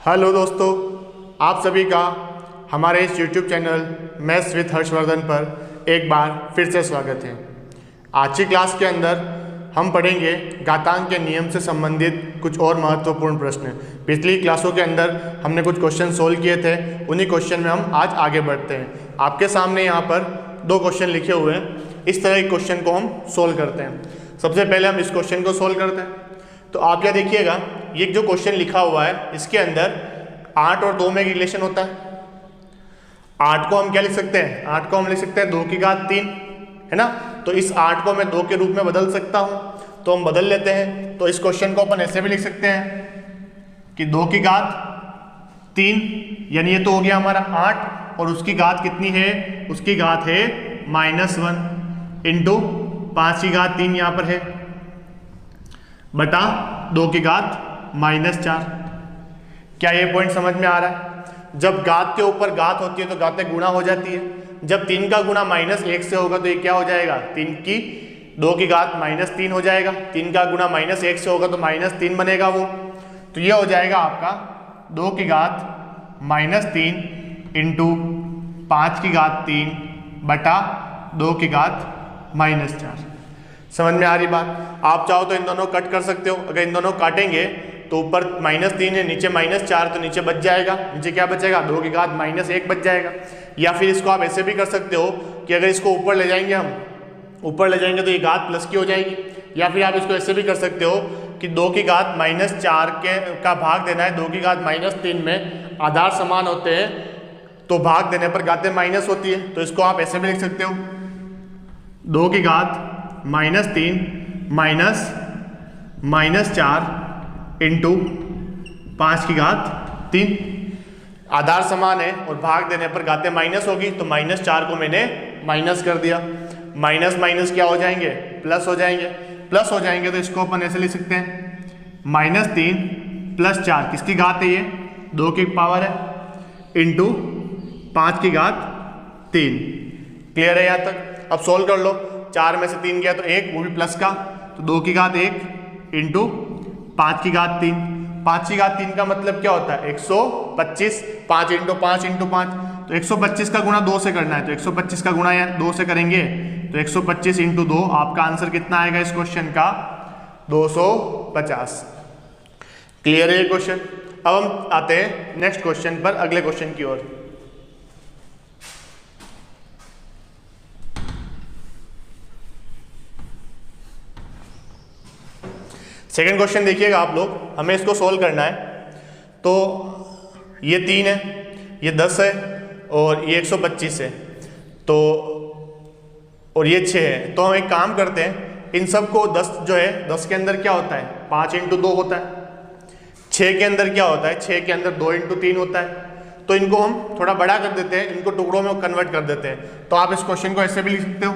Hello दोस्तों, आप सभी का हमारे इस YouTube channel maths with Harshvardhan पर एक बार फिर से स्वागत है। आज की क्लास के अंदर हम पढ़ेंगे घातांक के नियम से संबंधित कुछ और महत्वपूर्ण प्रश्न। पिछली क्लासों के अंदर हमने कुछ क्वेश्चन सोल्व किए थे, उन्हीं क्वेश्चन में हम आज आगे बढ़ते हैं। आपके सामने यहाँ पर दो क्वेश्चन लिखे हुए हैं, इस तरह के क्वेश्चन को हम सोल्व करते हैं। सबसे पहले हम इस क्वेश्चन को सोल्व करते हैं। तो आप क्या देखिएगा, ये जो क्वेश्चन लिखा हुआ है इसके अंदर 8 और 2 में रिलेशन होता है। 8 को हम क्या लिख सकते हैं, 8 को हम लिख सकते हैं 2 की घात 3, है ना। तो इस 8 को मैं 2 के रूप में बदल सकता हूं, तो हम बदल लेते हैं। तो इस क्वेश्चन को अपन ऐसे भी लिख सकते हैं कि 2 की घात 3, यानी ये तो हो गया हमारा 8, और उसकी घात कितनी है, उसकी घात है -1 इंटू 5 की घात 3 यहाँ पर है बटा 2 की घात -4। क्या ये पॉइंट समझ में आ रहा है? जब घात के ऊपर घात होती है तो घातें गुणा हो जाती है। जब 3 का गुणा -1 से होगा तो ये क्या हो जाएगा, 2 की घात -3 हो जाएगा। 3 का गुणा -1 से होगा तो -3 बनेगा वो। तो ये हो जाएगा आपका 2 की घात -3 इंटू 5 की घात 3 बटा 2 की घात -4। समझ में आ रही बात? आप चाहो तो इन दोनों कट कर सकते हो। अगर इन दोनों काटेंगे तो ऊपर -3 है, नीचे -4, तो नीचे बच जाएगा, नीचे क्या बचेगा, 2 की घात -1 बच जाएगा। या फिर इसको आप ऐसे भी कर सकते हो कि अगर इसको ऊपर ले जाएंगे हम, ऊपर ले जाएंगे तो ये घात प्लस की हो जाएगी। या फिर आप इसको ऐसे भी कर सकते हो कि 2 की घात -4 का भाग देना है 2 की घात -3 में, आधार समान होते हैं तो भाग देने पर घातें माइनस होती है। तो इसको आप ऐसे भी लिख सकते हो, 2 की घात -3 -4 इंटू 5 की घात 3। आधार समान है और भाग देने पर घातें माइनस होगी, तो -4 को मैंने माइनस कर दिया। माइनस माइनस क्या हो जाएंगे, प्लस हो जाएंगे। प्लस हो जाएंगे तो इसको अपन ऐसे लिख सकते हैं, -3 + 4 किसकी घात है, ये 2 की पावर है, इंटू 5 की घात 3। क्लियर है यहाँ तक? अब सोल्व कर लो। 4 में से 3 गया तो 1, वो भी प्लस का, तो 2 की घात 1 इंटू 5 की घात 3। 5 की घात 3 का मतलब क्या होता है, 125। 5 इंटू 5 इंटू 5, तो 125 का गुणा 2 से करना है, तो 125 का गुणा 2 से करेंगे तो 125 इंटू 2, आपका आंसर कितना आएगा इस क्वेश्चन का, 250। क्लियर है ये क्वेश्चन? अब हम आते हैं नेक्स्ट क्वेश्चन पर, अगले क्वेश्चन की ओर। सेकेंड क्वेश्चन देखिएगा आप लोग, हमें इसको सोल्व करना है। तो ये 3 है, ये 10 है और ये 125 है, तो और ये 6 है। तो हम एक काम करते हैं, इन सब को 10 जो है 10 के अंदर क्या होता है, 5 इंटू 2 होता है। 6 के अंदर क्या होता है, 6 के अंदर 2 इंटू 3 होता है। तो इनको हम थोड़ा बड़ा कर देते हैं, इनको टुकड़ों में कन्वर्ट कर देते हैं। तो आप इस क्वेश्चन को ऐसे भी लिख सकते हो,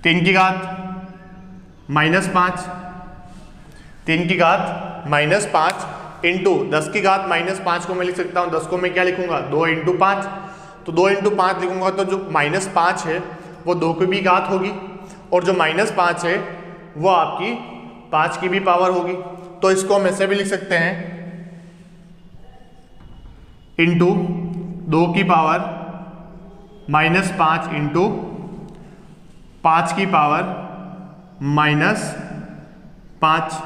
3 की घात -5, 3 की घात -5 इंटू 10 की घात -5 को मैं लिख सकता हूँ, 10 को मैं क्या लिखूंगा, 2 इंटू 5। तो 2 इंटू 5 लिखूंगा तो जो -5 है वो 2 की भी घात होगी, और जो -5 है वो आपकी 5 की भी पावर होगी। तो इसको हम ऐसे भी लिख सकते हैं, इंटू 2 की पावर -5 इंटू 5 की पावर -5।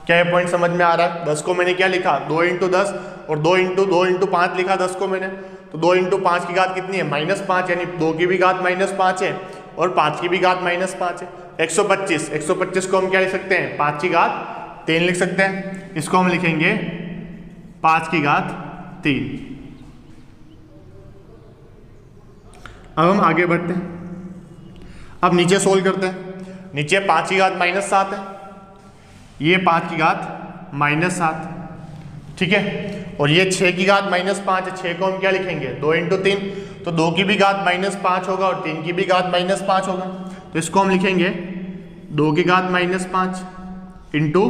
क्या ये पॉइंट समझ में आ रहा है? 10 को मैंने क्या लिखा, 2 इंटू 10, और 2 इंटू 5 लिखा 10 को मैंने। तो 2 इंटू 5 की घात कितनी है, -5, यानी 2 की भी घात -5 है और 5 की भी घात -5 है। 125 को हम क्या लिख सकते हैं, 5 की घात 3 लिख सकते हैं। इसको हम लिखेंगे 5 की घात 3। अब हम आगे बढ़ते हैं। अब नीचे सोल्व करते हैं। नीचे 5 की घात -7 है, ये 5 की घात -7, ठीक है। और ये 6 की घात -5 है, 6 को हम क्या लिखेंगे, 2 इंटू 3, तो 2 की भी घात -5 होगा और 3 की भी घात -5 होगा। तो इसको हम लिखेंगे 2 की घात -5 इंटू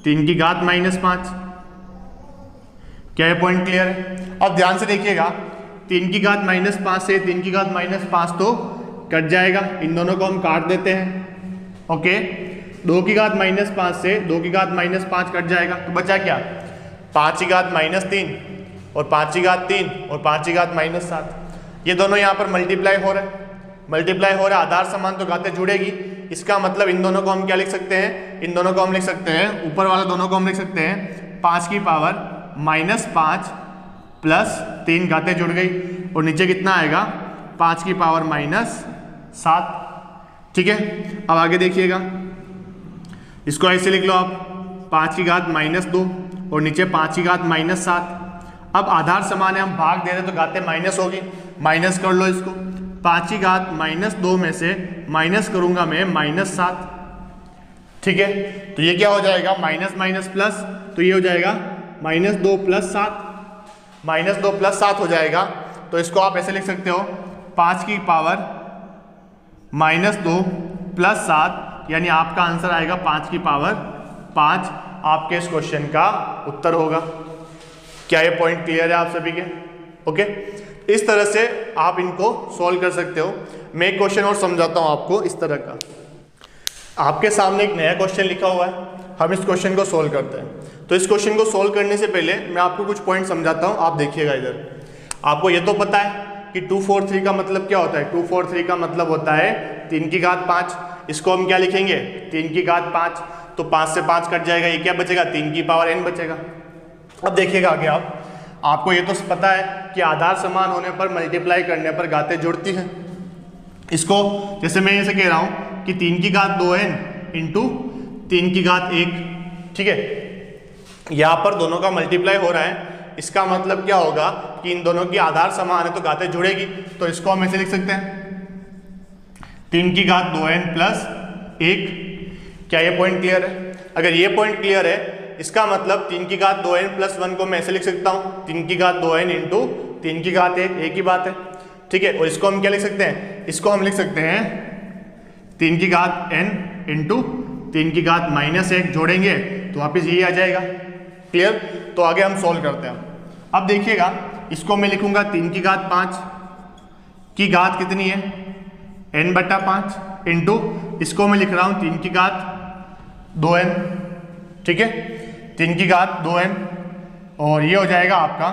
3 की घात -5। क्या ये पॉइंट क्लियर है? अब ध्यान से देखिएगा, 3 की घात -5 से 3 की घात -5 तो कट जाएगा, इन दोनों को हम काट देते हैं। ओके, 2 की घात -5 से 2 की घात -5 कट जाएगा, तो बचा क्या, 5 की घात -3 और 5 की घात 3 और 5 की घात -7, ये दोनों यहाँ पर मल्टीप्लाई हो रहे हैं। मल्टीप्लाई हो रहा है, आधार समान तो घातें जुड़ेगी। इसका मतलब इन दोनों को हम क्या लिख सकते हैं, इन दोनों को हम लिख सकते हैं, ऊपर वाले दोनों को हम लिख सकते हैं 5 की पावर -5 प्लस 3 घातें जुड़ गई, और नीचे कितना आएगा 5 की पावर -7। ठीक है, अब आगे देखिएगा, इसको ऐसे लिख लो आप 5 की घात -2 और नीचे 5 की घात -7। अब आधार समान है, हम भाग दे रहे हैं तो घातें माइनस होगी, माइनस कर लो इसको। 5 की घात -2 में से माइनस करूंगा मैं -7। ठीक है, तो ये क्या हो जाएगा माइनस माइनस प्लस, तो ये हो जाएगा -2 + 7, -2 + 7 हो जाएगा। तो इसको आप ऐसे लिख सकते हो 5 की पावर -2 + 7, यानी आपका आंसर आएगा 5 की पावर 5। आपके इस क्वेश्चन का उत्तर होगा। क्या ये पॉइंट क्लियर है आप सभी के? ओके, इस तरह से आप इनको सॉल्व कर सकते हो। मैं एक क्वेश्चन और समझाता हूँ आपको इस तरह का। आपके सामने एक नया क्वेश्चन लिखा हुआ है, हम इस क्वेश्चन को सॉल्व करते हैं। तो इस क्वेश्चन को सॉल्व करने से पहले मैं आपको कुछ पॉइंट समझाता हूँ, आप देखिएगा इधर। आपको ये तो पता है कि 243 का मतलब क्या होता है, 243 का मतलब होता है 3 की घात 5। इसको हम क्या लिखेंगे 3 की घात 5, तो 5 से 5 कट जाएगा, ये क्या बचेगा 3 की पावर n बचेगा। अब देखिएगा आगे आपको ये तो पता है कि आधार समान होने पर मल्टीप्लाई करने पर घातें जुड़ती हैं। इसको जैसे मैं ऐसे कह रहा हूँ कि 3 की घात 2n इंटू 3 की घात 1, ठीक है, यहाँ पर दोनों का मल्टीप्लाई हो रहा है। इसका मतलब क्या होगा कि इन दोनों की आधार समान है तो घातें जुड़ेगी। तो इसको हम ऐसे लिख सकते हैं 3 की घात 2n + 1। क्या ये पॉइंट क्लियर है? अगर ये पॉइंट क्लियर है, इसका मतलब 3 की घात 2n + 1 को मैं ऐसे लिख सकता हूँ 3 की घात 2n इंटू 3 की घात 1, एक ही बात है। ठीक है, और इसको हम क्या लिख सकते हैं, इसको हम लिख सकते हैं 3 की घात n इंटू 3 की घात -1, जोड़ेंगे तो वापिस यही आ जाएगा। क्लियर? तो आगे हम सॉल्व करते हैं। अब देखिएगा, इसको मैं लिखूंगा 3 की घात 5 की घात कितनी है n/5 इंटू, इसको मैं लिख रहा हूँ 3 की घात 2n। ठीक है, 3 की घात 2n, और ये हो जाएगा आपका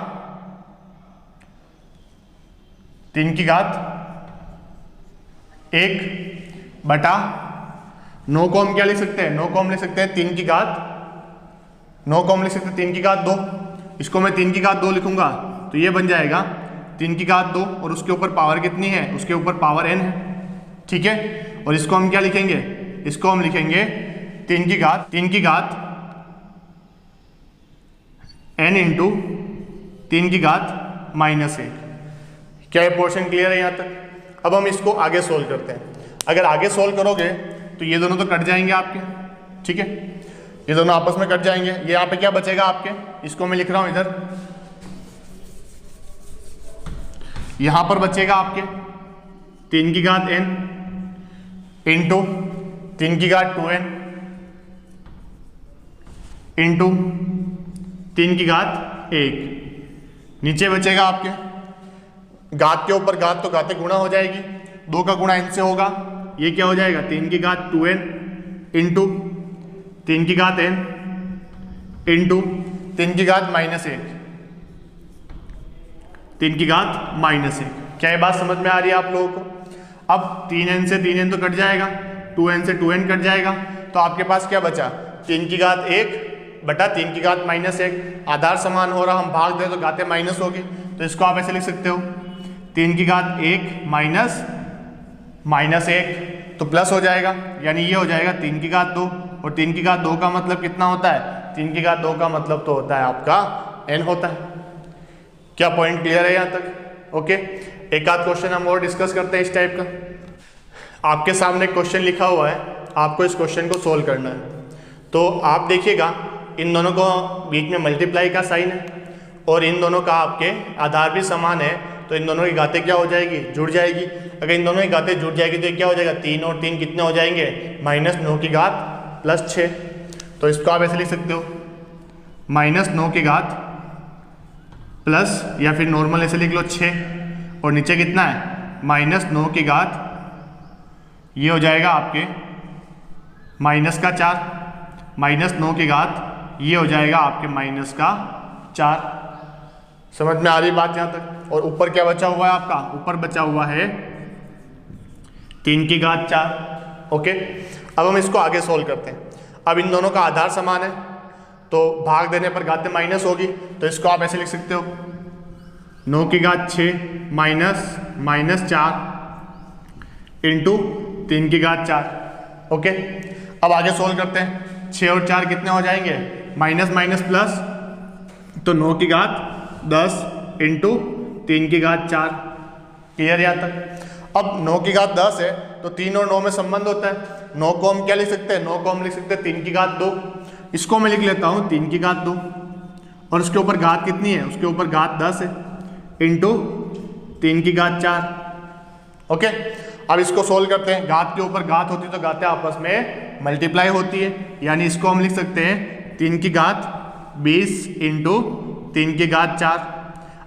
3 की घात 1/9 को हम क्या लिख सकते हैं, 9 को हम लिख सकते हैं 3 की घात 9 को हम लिख सकते हैं 3 की घात 2। इसको मैं 3 की घात 2 लिखूंगा तो ये बन जाएगा 3 की घात 2, और उसके ऊपर पावर कितनी है, उसके ऊपर पावर n है। ठीक है, और इसको हम क्या लिखेंगे, इसको हम लिखेंगे 3 की घात n इंटू 3 की घात -1। क्या ये पोर्शन क्लियर है यहाँ तक? अब हम इसको आगे सोल्व करते हैं। अगर आगे सोल्व करोगे तो ये दोनों तो कट जाएंगे आपके। ठीक है, ये दोनों आपस में कट जाएंगे। ये यहाँ पे क्या बचेगा आपके, इसको मैं लिख रहा हूँ इधर, यहाँ पर बचेगा आपके 3 की घात n इंटू 3 की घात 2n इंटू 3 की घात 1। नीचे बचेगा आपके घात के ऊपर घात, तो घातें गुणा हो जाएगी, 2 का गुणा n से होगा, ये क्या हो जाएगा 3 की घात 2n इंटू 3 की घात n इंटू 3 की घात -1, 3 की घात -1। क्या ये बात समझ में आ रही है आप लोगों को? अब 3n से 3n तो कट जाएगा, 2n से 2n कट जाएगा, तो आपके पास क्या बचा 3 की घात 1/3 की घात -1। आधार समान हो रहा, हम भाग दे तो घातें माइनस होगी, तो इसको आप ऐसे लिख सकते हो 3 की घात 1 -1 तो प्लस हो जाएगा, यानी ये हो जाएगा 3 की घात 2, और 3 की घात 2 का मतलब कितना होता है, 3 की घात 2 का मतलब तो होता है आपका n होता है। क्या पॉइंट क्लियर है यहाँ तक? ओके, एक आध क्वेश्चन हम और डिस्कस करते हैं इस टाइप का। आपके सामने क्वेश्चन लिखा हुआ है, आपको इस क्वेश्चन को सोल्व करना है। तो आप देखिएगा, इन दोनों को बीच में मल्टीप्लाई का साइन है, और इन दोनों का आपके आधार भी समान है, तो इन दोनों की घातें क्या हो जाएगी, जुड़ जाएगी। अगर इन दोनों की घातें जुड़ जाएगी तो ये क्या हो जाएगा, 3 और 3 कितने हो जाएंगे, -9 की घात +6। तो इसको आप ऐसे लिख सकते हो -9 की घात प्लस, या फिर नॉर्मल ऐसे लिख लो 6, और नीचे कितना है -9 की घात, ये हो जाएगा आपके -4, -9 की घात, ये हो जाएगा आपके -4। 4। समझ में आ रही बात यहाँ तक। और ऊपर क्या बचा हुआ है आपका, ऊपर बचा हुआ है 3 की घात 4। ओके, अब हम इसको आगे सोल्व करते हैं। अब इन दोनों का आधार समान है तो भाग देने पर घातें माइनस होगी, तो इसको आप ऐसे लिख सकते हो 9 की घात 6 माइनस 4 इंटू 3 की घात 4। ओके, अब आगे सोल्व करते हैं। 6 और 4 कितने हो जाएंगे, माइनस माइनस प्लस, तो 9 की घात 10 इंटू 3 की घात 4। क्लियर यहाँ तक। अब 9 की घात 10 है तो 3 और 9 में संबंध होता है। 9 को हम क्या लिख सकते हैं, 9 को हम लिख सकते हैं 3 की घात 2। इसको मैं लिख लेता हूँ 3 की घात 2, और उसके ऊपर घात कितनी है, उसके ऊपर घात 10 है इंटू 3 की घात 4। ओके, अब इसको सोल्व करते हैं। घात के ऊपर घात होती है तो घातें आपस में मल्टीप्लाई होती है, यानी इसको हम लिख सकते हैं 3 की घात 20 इंटू 3 की घात 4।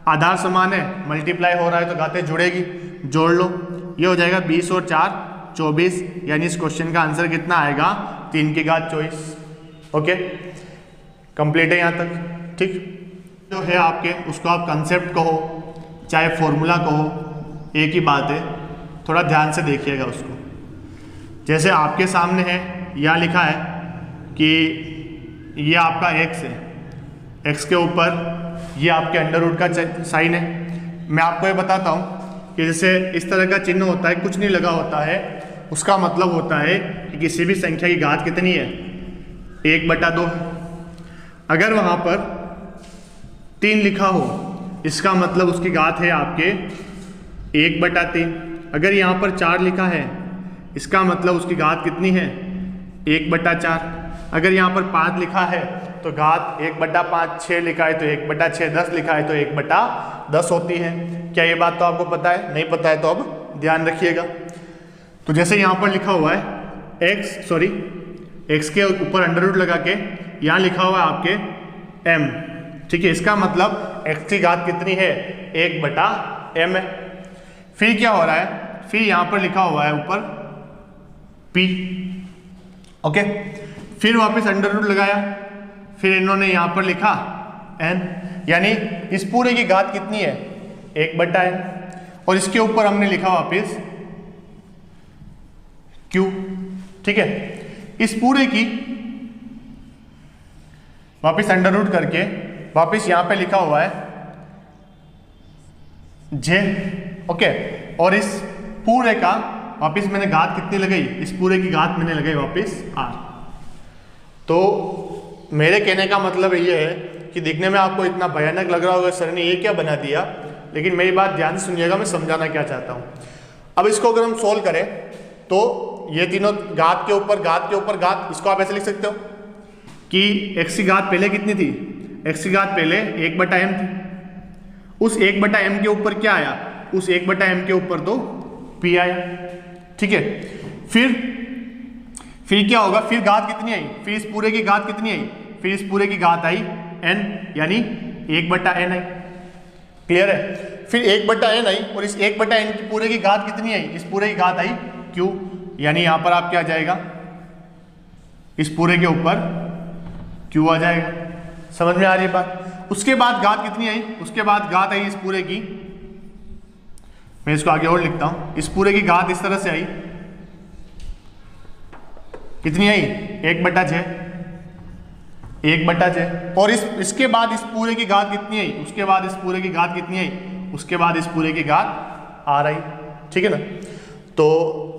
आधार समान है, मल्टीप्लाई हो रहा है तो घातें जुड़ेगी, जोड़ लो। ये हो जाएगा 20 और 4 24, यानी इस क्वेश्चन का आंसर कितना आएगा, 3 की घात 24। ओके, कंप्लीट है यहाँ तक। ठीक, जो है आपके उसको आप कंसेप्ट कहो चाहे फॉर्मूला कहो, एक ही बात है, थोड़ा ध्यान से देखिएगा उसको। जैसे आपके सामने है, यहाँ लिखा है कि ये आपका x है, x के ऊपर ये आपके अंडर रूट का साइन है। मैं आपको ये बताता हूँ कि जैसे इस तरह का चिन्ह होता है, कुछ नहीं लगा होता है, उसका मतलब होता है कि किसी भी संख्या की घात कितनी है, 1/2। अगर वहाँ पर 3 लिखा हो, इसका मतलब उसकी घात है आपके 1/3। अगर यहाँ पर 4 लिखा है, इसका मतलब उसकी घात कितनी है, 1/4। अगर यहाँ पर 5 लिखा है तो घात 1/5, 6 लिखा है तो 1/6, 10 लिखा है तो 1/10 होती है। क्या ये बात तो आपको पता है? नहीं पता है तो अब ध्यान रखिएगा। तो जैसे यहाँ पर लिखा हुआ है x के ऊपर अंडर रूट लगा के यहाँ लिखा हुआ है आपके m, ठीक है, इसका मतलब x की घात कितनी है, 1/m है। फिर क्या हो रहा है, फिर यहाँ पर लिखा हुआ है ऊपर p। ओके, फिर वापस अंडर रूट लगाया, फिर इन्होंने यहाँ पर लिखा n, यानी इस पूरे की घात कितनी है, 1/n, और इसके ऊपर हमने लिखा वापस q। ठीक है, इस पूरे की वापस अंडर रूट करके वापस यहाँ पे लिखा हुआ है j। ओके, और इस पूरे का वापस मैंने घात कितनी लगाई, इस पूरे की घात मैंने लगाई वापस r। तो मेरे कहने का मतलब ये है कि दिखने में आपको इतना भयानक लग रहा होगा, सर ने ये क्या बना दिया, लेकिन मेरी बात ध्यान से सुनिएगा, मैं समझाना क्या चाहता हूँ। अब इसको अगर हम सोल्व करें तो ये तीनों घात के ऊपर घात के ऊपर घात, इसको आप ऐसे लिख सकते हो कि x की घात पहले कितनी थी, x की घात पहले 1/m थी, उस 1/m के ऊपर क्या आया, उस 1/m के ऊपर तो p आया। ठीक है, फिर क्या होगा, फिर घात कितनी आई, फिर इस पूरे की घात कितनी आई, फिर इस पूरे की घात आई n, यानी 1/n आई। क्लियर है, फिर 1/n आई और इस 1/n की पूरे की घात कितनी आई, इस पूरे की घात आई q, यानी यहां पर आप क्या आ जाएगा, इस पूरे के ऊपर q आ जाएगा। समझ में आ रही है बात। उसके बाद घात कितनी आई, उसके बाद घात आई इस पूरे की, मैं इसको आगे और लिखता हूं, इस पूरे की घात इस तरह से आई, कितनी आई, 1/6, 1/6, और इसके बाद इस पूरे की घात कितनी आई, उसके बाद इस पूरे की घात कितनी आई, उसके बाद इस पूरे की घात आ रही। ठीक है ना। तो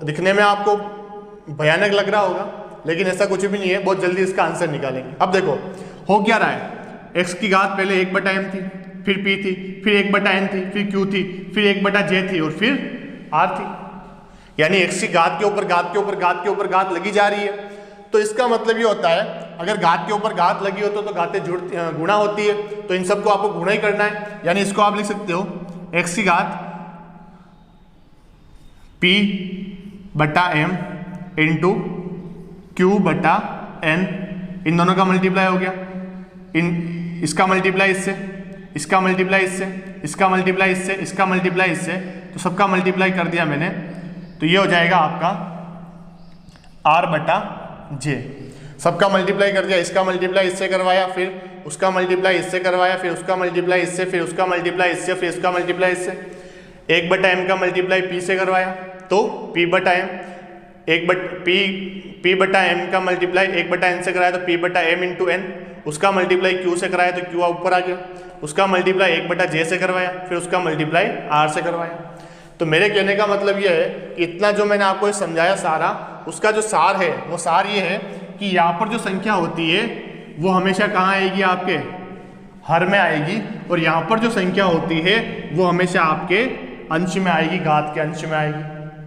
दिखने में आपको भयानक लग रहा होगा, लेकिन ऐसा कुछ भी नहीं है, बहुत जल्दी इसका आंसर निकालेंगे। अब देखो हो क्या रहा है, x की घात पहले 1/m थी, फिर p थी, फिर 1/n थी, फिर q थी, फिर 1/j थी और फिर r थी, यानी x की घात के ऊपर घात के ऊपर घात के ऊपर घात लगी जा रही है। तो इसका मतलब ये होता है, अगर घात के ऊपर घात लगी हो तो घातें गुणा होती है, तो इन सबको आपको गुणा ही करना है, यानी इसको आप लिख सकते हो x की घात p/m इंटू q/n, इन दोनों का मल्टीप्लाई हो गया, इसका मल्टीप्लाई इससे, इसका मल्टीप्लाई इससे, इसका मल्टीप्लाई इससे, इसका मल्टीप्लाई इससे, तो सबका मल्टीप्लाई कर दिया मैंने, तो ये हो जाएगा आपका r/j। सबका मल्टीप्लाई कर दिया, इसका मल्टीप्लाई इससे करवाया, फिर उसका मल्टीप्लाई इससे करवाया, फिर उसका मल्टीप्लाई इससे, फिर उसका मल्टीप्लाई इससे, फिर इसका मल्टीप्लाई इससे। 1/m का मल्टीप्लाई p से करवाया तो p/m, p/m का मल्टीप्लाई 1/n से कराया तो p/m इंटू n, उसका मल्टीप्लाई q से कराया तो q ऊपर आ गया, उसका मल्टीप्लाई 1/j से करवाया, फिर उसका मल्टीप्लाई r से करवाया। तो मेरे कहने का मतलब ये है कि इतना जो मैंने आपको समझाया सारा, उसका जो सार है वो सार ये है कि यहाँ पर जो संख्या होती है वो हमेशा कहाँ आएगी, आपके हर में आएगी, और यहाँ पर जो संख्या होती है वो हमेशा आपके अंश में आएगी, घात के अंश में आएगी।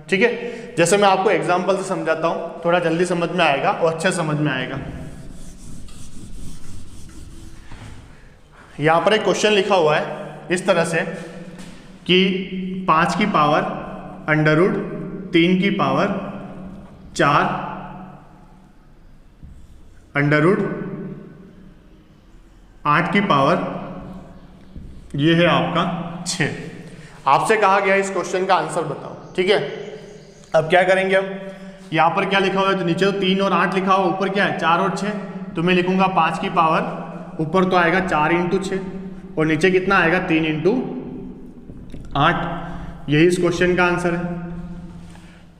ठीक है, जैसे मैं आपको एग्जाम्पल से समझाता हूँ, थोड़ा जल्दी समझ में आएगा और अच्छे समझ में आएगा। यहाँ पर एक क्वेश्चन लिखा हुआ है इस तरह से कि 5 की पावर अंडर रूट 3 की पावर 4 अंडर रूट 8 की पावर ये है आपका 6। आपसे कहा गया इस क्वेश्चन का आंसर बताओ। ठीक है, अब क्या करेंगे हम, यहाँ पर क्या लिखा हुआ है, तो नीचे तो 3 और 8 लिखा हुआ, ऊपर क्या है 4 और 6, तो मैं लिखूंगा 5 की पावर, ऊपर तो आएगा 4 इंटू 6 और नीचे कितना आएगा 3 इंटू 8। यही इस क्वेश्चन का आंसर है,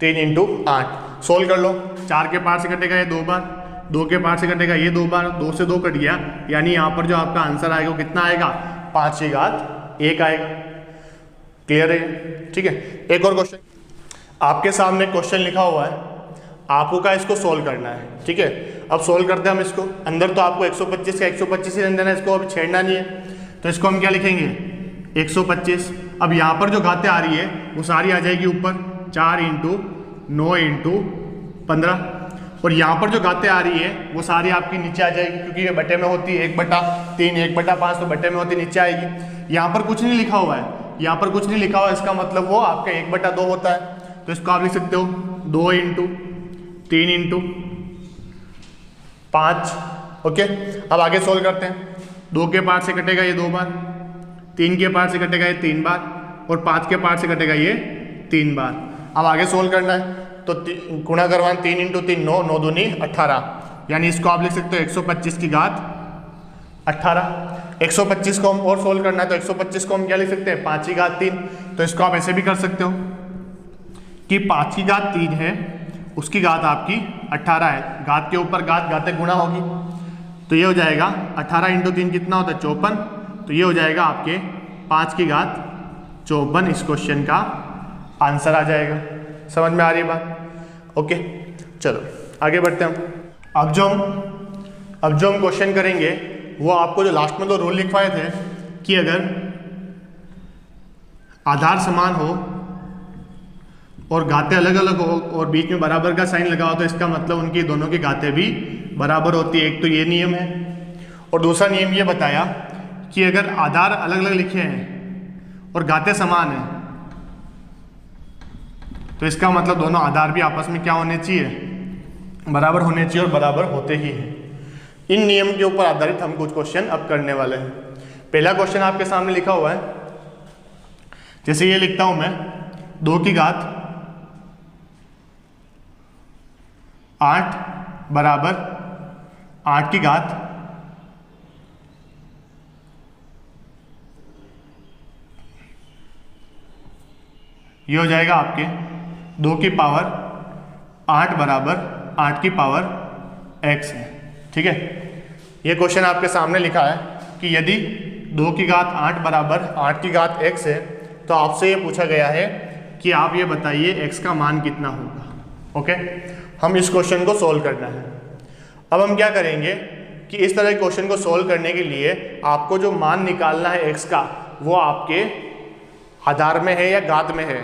3 इंटू 8। सोल्व कर लो, 4 के पार से कटेगा ये 2 बार, 2 के पार से कटेगा ये 2 बार, 2 से 2 कट गया, यानी यहाँ पर जो आपका आंसर आएगा वो कितना आएगा 5 की घात 1 आएगा। क्लियर है? ठीक है, एक और क्वेश्चन आपके सामने क्वेश्चन लिखा हुआ है, आपको का इसको सोल्व करना है। ठीक है, अब सोल्व करते हैं हम इसको। अंदर तो आपको 125 का 125 ही रहने देना, इसको अब छेड़ना नहीं है, तो इसको हम क्या लिखेंगे 125। अब यहाँ पर जो घातें आ रही है वो सारी आ जाएगी ऊपर, 4 इंटू 9 इंटू 15, और यहाँ पर जो घातें आ रही है वो सारी आपकी नीचे आ जाएगी, क्योंकि ये बटे में होती है 1/3 1/5, तो बटे में होती नीचे आएगी। यहाँ पर कुछ नहीं लिखा हुआ है, यहाँ पर कुछ नहीं लिखा हुआ, इसका मतलब वो आपका 1/2 होता है, तो इसको आप लिख सकते हो 2 इंटू 3 इंटू 5। ओके, अब आगे सोल्व करते हैं। 2 के पार से कटेगा ये 2 बार, 3 के पार से कटेगा ये 3 बार, और 5 के पार से कटेगा ये 3 बार। अब आगे सोल्व करना है, तो गुणा करवाना, 3 इंटू 3 9, 9 दूनी 18, यानी इसको आप लिख सकते हो 125 की घात 18। 125 को हम और सोल्व करना है, तो 125 को हम क्या लिख सकते हैं 5 की घात 3, तो इसको आप ऐसे भी कर सकते हो कि 5 की घात 3 है, उसकी घात आपकी 18 है, घात के ऊपर घात, घातें गुणा होगी, तो ये हो जाएगा 18 इंटू 3 कितना होता है 54, तो ये हो जाएगा आपके 5 की घात 54। इस क्वेश्चन का आंसर आ जाएगा। समझ में आ रही है बात? ओके, चलो आगे बढ़ते हैं हम। अब जो हम क्वेश्चन करेंगे वो आपको जो लास्ट में 2 रूल लिखवाए थे कि अगर आधार समान हो और घातें अलग अलग हो और बीच में बराबर का साइन लगा हो, तो इसका मतलब उनकी दोनों की घातें भी बराबर होती है। एक तो ये नियम है, और दूसरा नियम ये बताया कि अगर आधार अलग अलग लिखे हैं और घातें समान हैं, तो इसका मतलब दोनों आधार भी आपस में क्या होने चाहिए, बराबर होने चाहिए, और बराबर होते ही हैं। इन नियम के ऊपर आधारित हम कुछ क्वेश्चन अब करने वाले हैं। पहला क्वेश्चन आपके सामने लिखा हुआ है, जैसे ये लिखता हूं मैं 2 की घात 8 बराबर 8 की घात ये हो जाएगा आपके 2 की पावर 8 बराबर 8 की पावर x है। ठीक है, ये क्वेश्चन आपके सामने लिखा है कि यदि 2 की घात 8 बराबर 8 की घात x है, तो आपसे ये पूछा गया है कि आप ये बताइए x का मान कितना होगा। ओके, हम इस क्वेश्चन को सोल्व करना है। अब हम क्या करेंगे कि इस तरह के क्वेश्चन को सोल्व करने के लिए आपको जो मान निकालना है x का, वो आपके आधार में है या घात में है,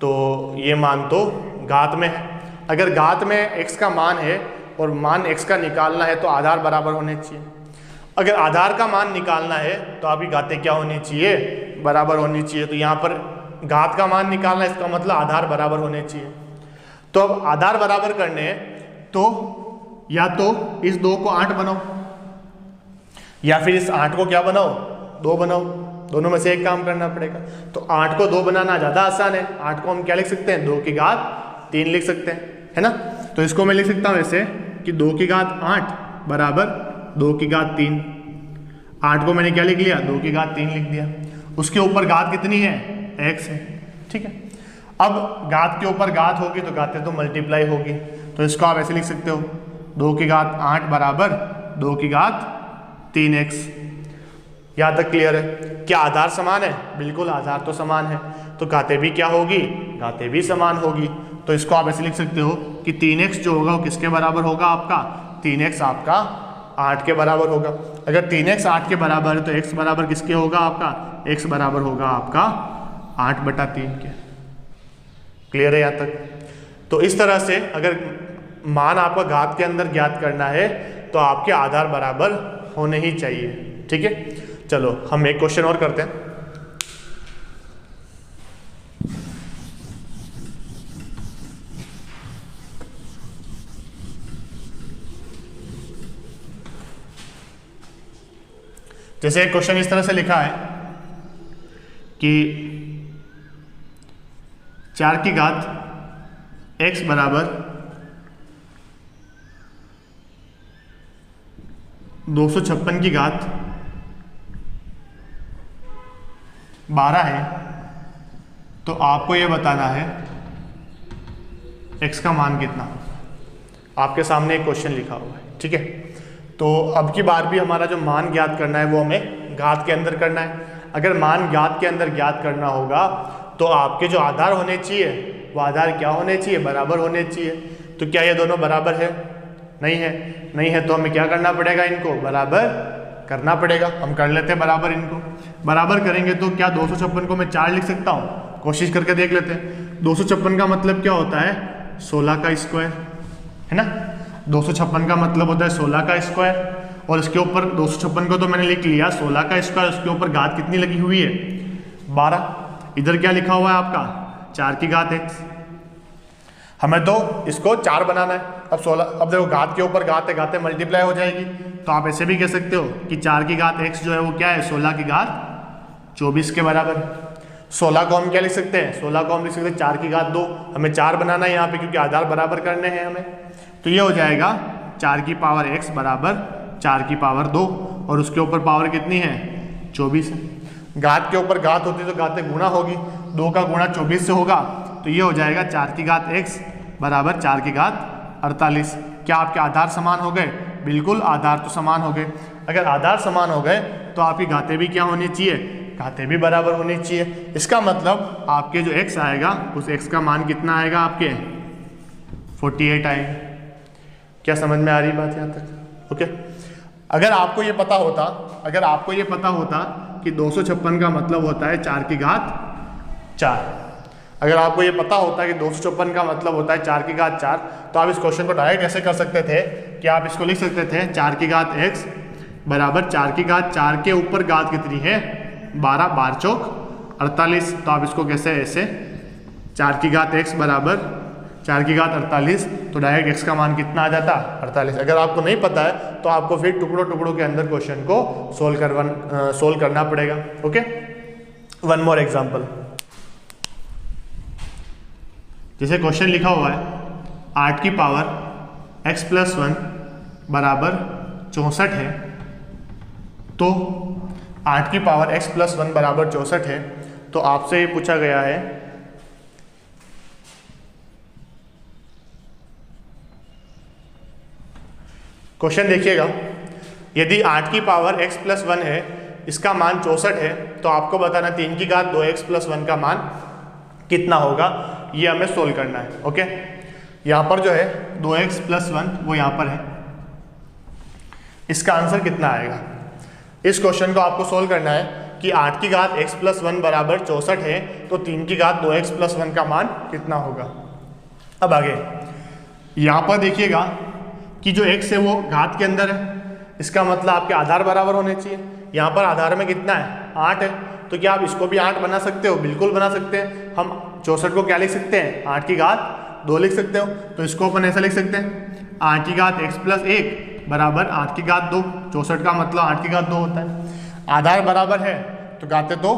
तो ये मान तो घात में है। अगर घात में x का मान है और मान x का निकालना है, तो आधार बराबर होने चाहिए। अगर आधार का मान निकालना है तो आपकी घातें क्या होनी चाहिए, बराबर होनी चाहिए। तो यहाँ पर घात का मान निकालना है, इसका मतलब आधार बराबर होने चाहिए। तो अब आधार बराबर करने हैं, तो या तो इस 2 को 8 बनाओ, या फिर इस 8 को क्या बनाओ 2 बनाओ, दोनों में से एक काम करना पड़ेगा। तो 8 को 2 बनाना ज़्यादा आसान है। 8 को हम क्या लिख सकते हैं 2 की घात 3 लिख सकते हैं, है ना। तो इसको मैं लिख सकता हूँ ऐसे कि 2 की घात 8 बराबर 2 की घात 3। 8 को मैंने क्या लिख लिया, 2 की घात 3 लिख दिया। उसके ऊपर घात कितनी है, x है, ठीक है। अब घात के ऊपर घात होगी तो घातें तो मल्टीप्लाई होगी, तो इसको आप ऐसे लिख सकते हो 2 की घात 8 बराबर 2 की घात 3x। यहाँ तक क्लियर है? क्या आधार समान है? बिल्कुल आधार तो समान है, तो घातें भी क्या होगी, घातें भी समान होगी। तो इसको आप ऐसे लिख सकते हो कि 3x जो होगा वो किसके बराबर होगा आपका, 3x आपका 8 के बराबर होगा। अगर 3x 8 के बराबर है तो x बराबर किसके होगा आपका, x बराबर होगा आपका 8/3 के। क्लियर है यहाँ तक? तो इस तरह से अगर मान आपका घात के अंदर ज्ञात करना है तो आपके आधार बराबर होने ही चाहिए, ठीक है। चलो हम एक क्वेश्चन और करते हैं। जैसे एक क्वेश्चन इस तरह से लिखा है कि 4 की घात x बराबर 256 की घात 12 है, तो आपको यह बताना है x का मान कितना। आपके सामने एक क्वेश्चन लिखा हुआ है, ठीक है। तो अब की बार भी हमारा जो मान ज्ञात करना है वो हमें घात के अंदर करना है। अगर मान घात के अंदर ज्ञात करना होगा तो आपके जो आधार होने चाहिए वो आधार क्या होने चाहिए, बराबर होने चाहिए। तो क्या ये दोनों बराबर है? नहीं है। नहीं है तो हमें क्या करना पड़ेगा, इनको बराबर करना पड़ेगा। हम कर लेते हैं बराबर, इनको बराबर करेंगे तो क्या 256 को मैं 4 लिख सकता हूँ? कोशिश करके देख लेते हैं। 256 का मतलब क्या होता है, 16 का स्क्वायर, है ना। 256 का मतलब होता है 16 का स्क्वायर, और इसके ऊपर 256 को तो मैंने लिख लिया 16 का स्क्वायर, उसके ऊपर घात कितनी लगी हुई है, 12। इधर क्या लिखा हुआ है आपका, 4 की घात x। हमें तो इसको 4 बनाना है। अब 16, अब देखो घात के ऊपर घात है, घातें मल्टीप्लाई हो जाएगी, तो आप ऐसे भी कह सकते हो कि 4 की घात x जो है वो क्या है, 16 की घात 24 के बराबर। 16 को हम क्या लिख सकते हैं, 16 को हम लिख सकते हैं 4 की घात 2। हमें 4 बनाना है यहाँ पे क्योंकि आधार बराबर करने हैं हमें। तो ये हो जाएगा 4 की पावर x बराबर 4 की पावर 2, और उसके ऊपर पावर कितनी है, 24 है। घात के ऊपर घात होती है तो घातें गुणा होगी, 2 का गुणा 24 से होगा, तो ये हो जाएगा 4 की घात x बराबर 4 की घात 48। क्या आपके आधार समान हो गए? बिल्कुल आधार तो समान हो गए। अगर आधार समान हो गए तो आपकी घातें भी क्या होनी चाहिए, घातें भी बराबर होनी चाहिए। इसका मतलब आपके जो x आएगा उस x का मान कितना आएगा, आपके 48 आएगा। क्या समझ में आ रही बात यहाँ तक? ओके। अगर आपको ये पता होता, अगर आपको ये पता होता कि 256 का मतलब होता है 4 की घात 4, अगर आपको ये पता होता कि 256 का मतलब होता है 4 की घात 4, तो आप इस क्वेश्चन को डायरेक्ट ऐसे कर सकते थे कि आप इसको लिख सकते थे 4 की घात x बराबर 4 की घात 4 के ऊपर घात कितनी है, 12, 12 चौक 48। तो आप इसको कैसे ऐसे 4 की घात x बराबर 4 की घात 48, तो डायरेक्ट x का मान कितना आ जाता, 48। अगर आपको नहीं पता है तो आपको फिर टुकड़ों टुकड़ों के अंदर क्वेश्चन को सोल्व करना पड़ेगा। Okay, one more example. जैसे क्वेश्चन लिखा हुआ है 8 की पावर x + 1 बराबर 64 है, तो 8 की पावर x + 1 बराबर 64 है, तो आपसे ये पूछा गया है क्वेश्चन देखिएगा, यदि 8 की पावर x + 1 है, इसका मान 64 है, तो आपको बताना 3 की घात 2x + 1 का मान कितना होगा, ये हमें सोल्व करना है। ओके, यहाँ पर जो है 2x + 1 वो यहाँ पर है, इसका आंसर कितना आएगा। इस क्वेश्चन को आपको सोल्व करना है कि 8 की घात x + 1 बराबर 64 है, तो 3 की घात 2x + 1 का मान कितना होगा। अब आगे यहाँ पर देखिएगा कि जो x है वो घात के अंदर है, इसका मतलब आपके आधार बराबर होने चाहिए। यहाँ पर आधार में कितना है, 8 है, तो क्या आप इसको भी 8 बना सकते हो, बिल्कुल बना सकते हैं। हम 64 को क्या लिख सकते हैं, 8 की घात 2 लिख सकते हो, तो इसको अपन ऐसा लिख सकते हैं 8 की घात x + 1 बराबर 8 की घात 2। 64 का मतलब 8 की घात 2 होता है। आधार बराबर है तो घातें तो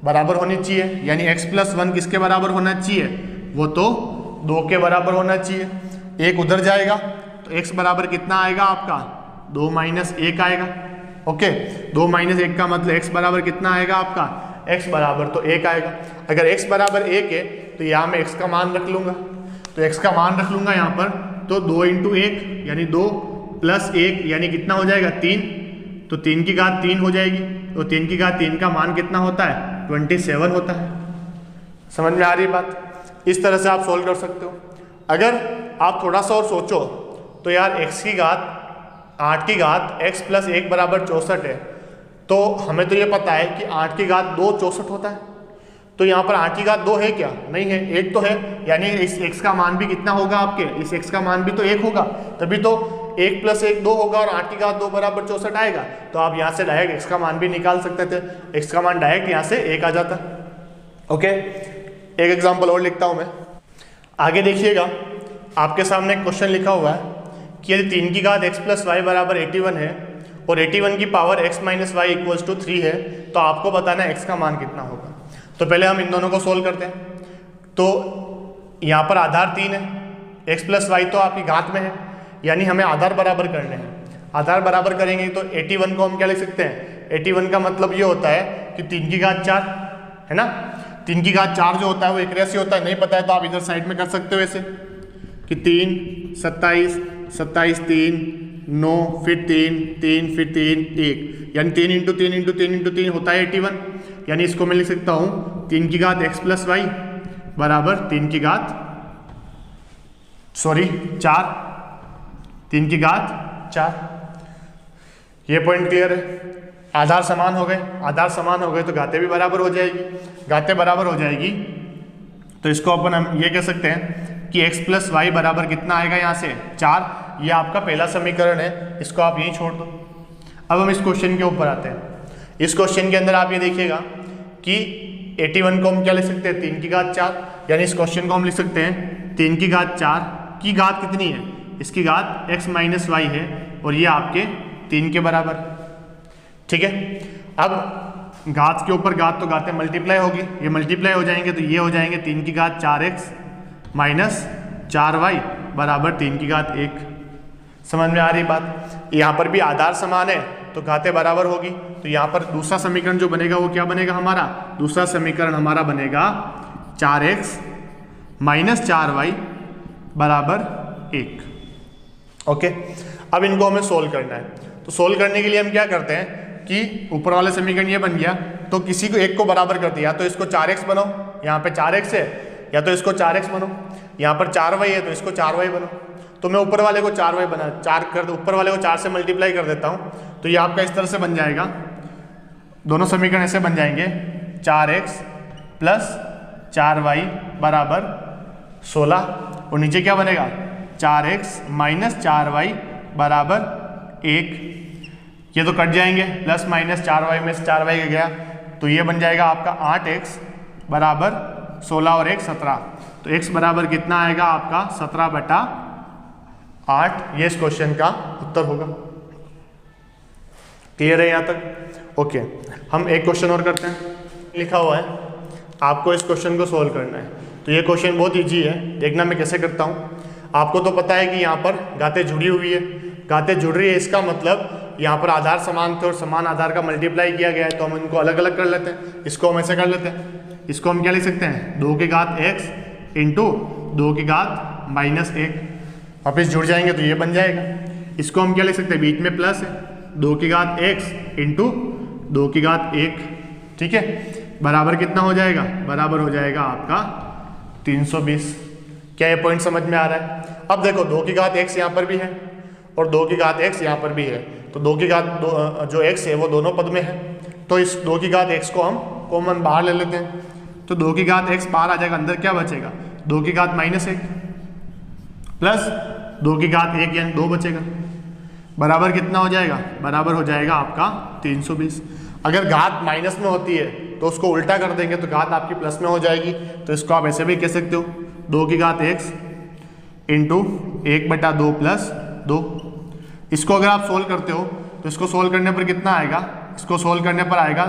बराबर होनी चाहिए, यानी x + 1 किसके बराबर होना चाहिए, वो तो 2 के बराबर होना चाहिए। एक उधर जाएगा तो x बराबर कितना आएगा आपका, 2 - 1 आएगा। ओके, 2 माइनस 1 का मतलब x बराबर कितना आएगा आपका, x बराबर तो 1 आएगा। अगर x बराबर 1 है तो यहाँ मैं x का मान रख लूँगा, तो x का मान रख लूँगा यहाँ पर, तो 2 × 1 यानी 2 प्लस 1 यानी कितना हो जाएगा 3, तो 3 की घात 3 हो जाएगी, तो 3 की घात 3 का मान कितना होता है 27 होता है। समझ में आ रही बात? इस तरह से आप सोल्व कर सकते हो। अगर आप थोड़ा सा और सोचो तो यार x की घात 8 की घात x प्लस 1 बराबर 64 है, तो हमें तो ये पता है कि 8 की घात 2 64 होता है, तो यहाँ पर 8 की घात 2 है क्या, नहीं है, 1 तो है, यानी इस x का मान भी कितना होगा आपके, इस x का मान भी तो 1 होगा, तभी तो 1 प्लस 1 2 होगा और 8 की घात 2 बराबर 64 आएगा। तो आप यहाँ से डायरेक्ट x का मान भी निकाल सकते थे, x का मान डायरेक्ट यहाँ से 1 आ जाता। ओके, एक एग्जाम्पल और लिखता हूँ मैं, आगे देखिएगा, आपके सामने क्वेश्चन लिखा हुआ है कि यदि 3 की घात x प्लस वाई बराबर 81 है और 81 की power x minus Y equals to 3 है, तो आपको बताना है x का मान कितना होगा। तो पहले हम इन दोनों को सोल्व करते हैं। तो यहाँ पर आधार 3 है, x प्लस वाई तो आपकी घात में है, यानी हमें आधार बराबर करने हैं। आधार बराबर करेंगे तो 81 को हम क्या लिख सकते हैं, 81 का मतलब ये होता है कि 3 की घात 4 है ना, 3 की घात 4 जो होता है वो 81 होता है, नहीं पता है तो आप इधर साइड में कर सकते हो ऐसे कि 3 27 27 3 9 फिर 3 3 फिर 3 1, यानी 3 × 3 × 3 × 3 होता है 81, यानी इसको मैं लिख सकता हूँ 3 की घात x प्लस वाई बराबर 3 की घात 4 3 की घात 4। ये पॉइंट क्लियर है। आधार समान हो गए, आधार समान हो गए तो घातें भी बराबर हो जाएगी, घातें बराबर हो जाएगी तो इसको अपन हम ये कह सकते हैं कि x प्लस वाई बराबर कितना आएगा यहाँ से 4। ये आपका पहला समीकरण है, इसको आप यहीं छोड़ दो। अब हम इस क्वेश्चन के ऊपर आते हैं। इस क्वेश्चन के अंदर आप ये देखिएगा कि 81 को हम क्या लिख सकते हैं 3 की घात 4, यानी इस क्वेश्चन को हम लिख सकते हैं 3 की घात 4 की घात कितनी है, इसकी घात x माइनस वाई है और ये आपके 3 के बराबर, ठीक है। अब घात के ऊपर घात तो घातें मल्टीप्लाई होगी, ये मल्टीप्लाई हो जाएंगे तो ये हो जाएंगे 3 की घात 4x माइनस 4y बराबर 3 की घात 1। समझ में आ रही बात? यहाँ पर भी आधार समान है तो घातें बराबर होगी, तो यहाँ पर दूसरा समीकरण जो बनेगा वो क्या बनेगा हमारा, दूसरा समीकरण हमारा बनेगा 4x माइनस 4y बराबर 1। ओके, अब इनको हमें सोल्व करना है। तो सोल्व करने के लिए हम क्या करते हैं कि ऊपर वाले समीकरण ये बन गया तो किसी को एक को बराबर कर दिया, तो इसको 4x बनाओ, यहाँ पे 4x है, या तो इसको 4x बनो, यहाँ पर 4y है तो इसको 4y बनो। तो मैं ऊपर वाले को 4y बना 4 कर ऊपर वाले को 4 से मल्टीप्लाई कर देता हूँ, तो ये आपका इस तरह से बन जाएगा, दोनों समीकरण ऐसे बन जाएंगे 4x प्लस 4y बराबर 16 और नीचे क्या बनेगा 4x माइनस 4y बराबर 1। ये तो कट जाएंगे, प्लस माइनस 4y में से 4y गया, तो ये बन जाएगा आपका 8x बराबर 16 और 1 17। तो x बराबर कितना आएगा आपका 17/8। ये इस क्वेश्चन का उत्तर होगा। क्लियर है यहाँ तक? ओके, हम एक क्वेश्चन और करते हैं। लिखा हुआ है आपको इस क्वेश्चन को सोल्व करना है, तो ये क्वेश्चन बहुत ईजी है, देखना मैं कैसे करता हूँ। आपको तो पता है कि यहाँ पर घातें जुड़ी हुई है, घातें जुड़ रही है, इसका मतलब यहाँ पर आधार समान थे और समान आधार का मल्टीप्लाई किया गया है, तो हम इनको अलग अलग कर लेते हैं। इसको हम ऐसे कर लेते हैं, इसको हम क्या लिख सकते हैं 2 की घात x इंटू 2 की घात माइनस 1, वापस जुड़ जाएंगे तो ये बन जाएगा। इसको हम क्या लिख सकते हैं, बीच में प्लस है 2 की घात x इंटू 2 की घात 1, ठीक है, बराबर कितना हो जाएगा, बराबर हो जाएगा आपका 320। क्या ये पॉइंट समझ में आ रहा है? अब देखो 2 की घात x यहाँ पर भी है और 2 की घात x यहाँ पर भी है, तो 2 की घात जो x है वो दोनों पद में है, तो इस 2 की घात x को हम कॉमन बाहर ले लेते हैं, तो 2 की घात x बाहर आ जाएगा, अंदर क्या बचेगा 2 की घात माइनस 1 प्लस 2 की घात 1 यानी 2 बचेगा, बराबर कितना हो जाएगा, बराबर हो जाएगा आपका 320। अगर घात माइनस में होती है तो उसको उल्टा कर देंगे तो घात आपकी प्लस में हो जाएगी, तो इसको आप ऐसे भी कह सकते हो 2 की घात x इंटू 1/2 प्लस 2। इसको अगर आप सोल्व करते हो तो इसको सोल्व करने पर कितना आएगा, इसको सोल्व करने पर आएगा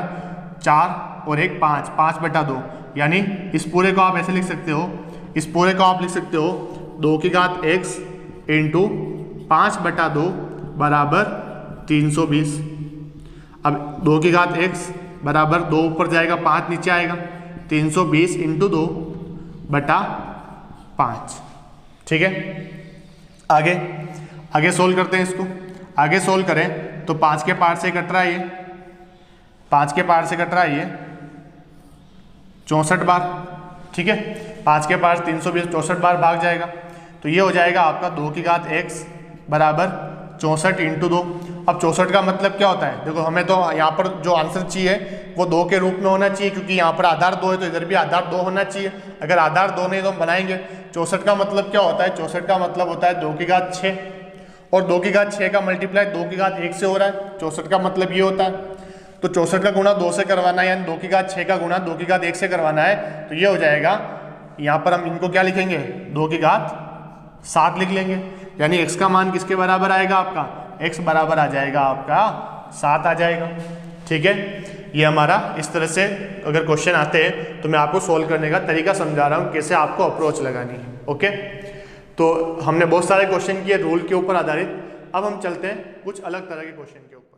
4 और 1 5, 5/2, यानी इस पूरे को आप ऐसे लिख सकते हो, इस पूरे को आप लिख सकते हो 2 की घात x इंटू 5/2 बराबर 320। अब 2 की घात x बराबर 2 ऊपर जाएगा 5 नीचे आएगा, 320 इंटू 2 बटा 5। ठीक है, आगे सोल्व करते हैं इसको। आगे सोल्व करें तो 5 के पार से कट रहा है ये, 5 के पार से कट रहा है ये 64 बार। ठीक है, 5 के पार 320 64 बार भाग जाएगा, तो ये हो जाएगा आपका 2 की घात x बराबर 64 इंटू 2। अब 64 का मतलब क्या होता है, देखो हमें तो यहाँ पर जो आंसर चाहिए वो 2 के रूप में होना चाहिए, क्योंकि यहाँ पर आधार 2 है तो इधर भी आधार 2 होना चाहिए। अगर आधार 2 नहीं तो हम बनाएंगे। 64 का मतलब क्या होता है, 64 का मतलब होता है 2 की घात 6, और 2 की घात 6 का मल्टीप्लाई 2 की घात 1 से हो रहा है। 64 का मतलब ये होता है, तो 64 का गुणा 2 से करवाना है, यानी 2 की घात 6 का गुणा 2 की घात 1 से करवाना है, तो ये हो जाएगा। यहाँ पर हम इनको क्या लिखेंगे, 2 की घात 7 लिख लेंगे, यानी x का मान किसके बराबर आएगा आपका, x बराबर आ जाएगा आपका 7 आ जाएगा। ठीक है, ये हमारा इस तरह से अगर क्वेश्चन आते हैं तो मैं आपको सोल्व करने का तरीका समझा रहा हूँ, कैसे आपको अप्रोच लगानी है। ओके, तो हमने बहुत सारे क्वेश्चन किए रूल के ऊपर आधारित, अब हम चलते हैं कुछ अलग तरह के क्वेश्चन के ऊपर।